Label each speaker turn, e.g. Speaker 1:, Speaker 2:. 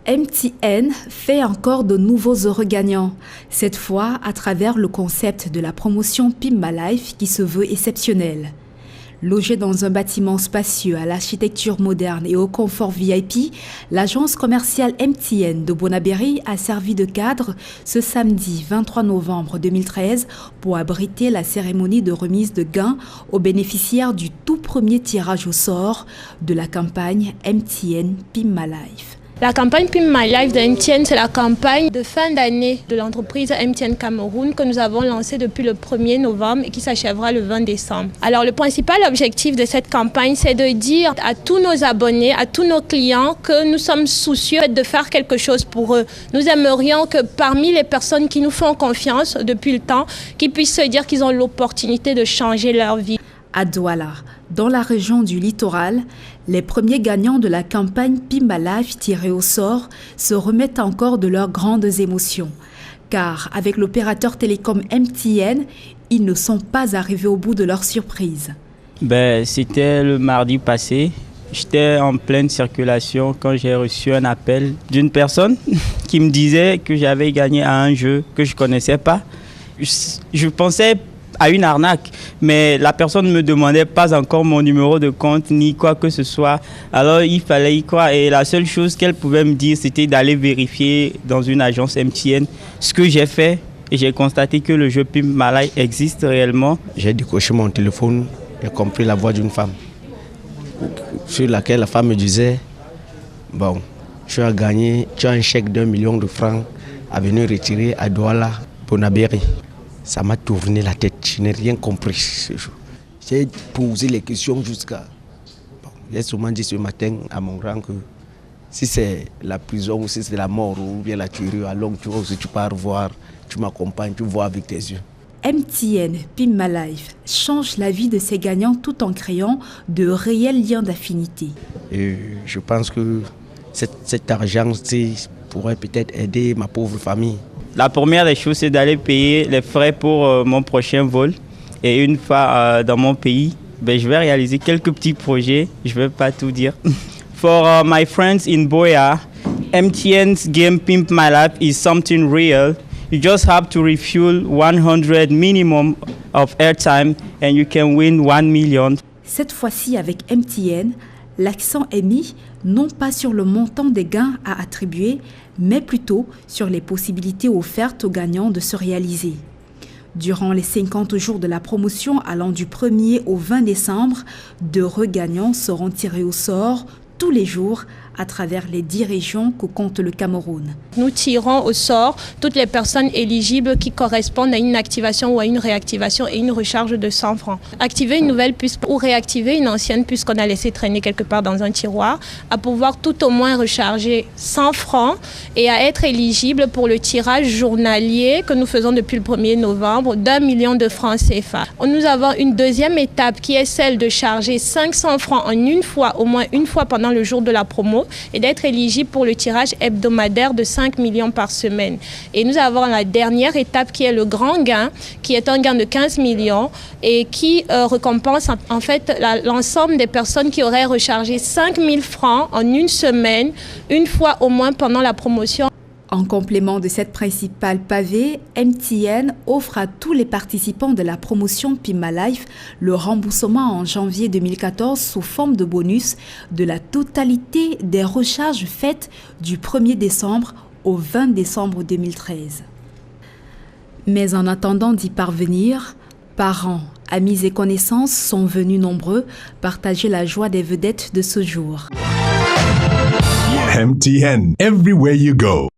Speaker 1: MTN fait encore de nouveaux heureux gagnants, cette fois à travers le concept de la promotion Pimp My Life qui se veut exceptionnel. Logée dans un bâtiment spacieux à l'architecture moderne et au confort VIP, l'agence commerciale MTN de Bonaberry a servi de cadre ce samedi 23 novembre 2013 pour abriter la cérémonie de remise de gains aux bénéficiaires du tout premier tirage au sort de la campagne MTN Pimp My Life.
Speaker 2: La campagne Pimp My Life de MTN, c'est la campagne de fin d'année de l'entreprise MTN Cameroun que nous avons lancée depuis le 1er novembre et qui s'achèvera le 20 décembre. Alors le principal objectif de cette campagne, c'est de dire à tous nos abonnés, à tous nos clients que nous sommes soucieux de faire quelque chose pour eux. Nous aimerions que parmi les personnes qui nous font confiance depuis le temps, qu'ils puissent se dire qu'ils ont l'opportunité de changer leur vie.
Speaker 1: À Douala, dans la région du littoral, les premiers gagnants de la campagne Pimp My Life tirés au sort se remettent encore de leurs grandes émotions. Car avec l'opérateur télécom MTN, ils ne sont pas arrivés au bout de leur surprise.
Speaker 3: C'était le mardi passé. J'étais en pleine circulation quand j'ai reçu un appel d'une personne qui me disait que j'avais gagné à un jeu que je ne connaissais pas. Je pensais à une arnaque, mais la personne ne me demandait pas encore mon numéro de compte ni quoi que ce soit. Alors il fallait y croire et la seule chose qu'elle pouvait me dire, c'était d'aller vérifier dans une agence MTN. Ce que j'ai fait et j'ai constaté que le jeu Pimp My Life existe réellement.
Speaker 4: J'ai décroché mon téléphone et compris la voix d'une femme sur laquelle la femme me disait « Bon, tu as gagné, tu as un chèque d'1 million de francs à venir retirer à Douala, Bonaberry. » Ça m'a tourné la tête, je n'ai rien compris ce jour. J'ai posé les questions jusqu'à... j'ai souvent dit ce matin à mon grand que si c'est la prison ou si c'est la mort ou bien la tuerie, alors tu pars voir, tu m'accompagnes, tu vois avec tes yeux.
Speaker 1: MTN Pimp My Life change la vie de ses gagnants tout en créant de réels liens d'affinité.
Speaker 4: Et je pense que cet argent pourrait peut-être aider ma pauvre famille.
Speaker 3: La première des choses, c'est d'aller payer les frais pour mon prochain vol. Et une fois dans mon pays, je vais réaliser quelques petits projets. Je ne vais pas tout dire. For my friends in Boya, MTN's game Pimp My Life is something real. You just have to refuel 100 minimum of airtime and you can win 1 million.
Speaker 1: Cette fois-ci avec MTN, l'accent est mis non pas sur le montant des gains à attribuer, mais plutôt sur les possibilités offertes aux gagnants de se réaliser. Durant les 50 jours de la promotion allant du 1er au 20 décembre, de gagnants seront tirés au sort tous les jours à travers les 10 régions que compte le Cameroun.
Speaker 2: Nous tirons au sort toutes les personnes éligibles qui correspondent à une activation ou à une réactivation et une recharge de 100 francs. Activer une nouvelle puce ou réactiver une ancienne puce qu'on a laissée traîner quelque part dans un tiroir, à pouvoir tout au moins recharger 100 francs et à être éligible pour le tirage journalier que nous faisons depuis le 1er novembre d'1 million de francs CFA. Nous avons une deuxième étape qui est celle de charger 500 francs en une fois, au moins une fois pendant le jour de la promo, et d'être éligible pour le tirage hebdomadaire de 5 millions par semaine. Et nous avons la dernière étape qui est le grand gain, qui est un gain de 15 millions et qui récompense en fait l'ensemble des personnes qui auraient rechargé 5 000 francs en une semaine, une fois au moins pendant la promotion.
Speaker 1: En complément de cette principale pavée, MTN offre à tous les participants de la promotion Pimp My Life le remboursement en janvier 2014 sous forme de bonus de la totalité des recharges faites du 1er décembre au 20 décembre 2013. Mais en attendant d'y parvenir, parents, amis et connaissances sont venus nombreux partager la joie des vedettes de ce jour.
Speaker 5: MTN, everywhere you go.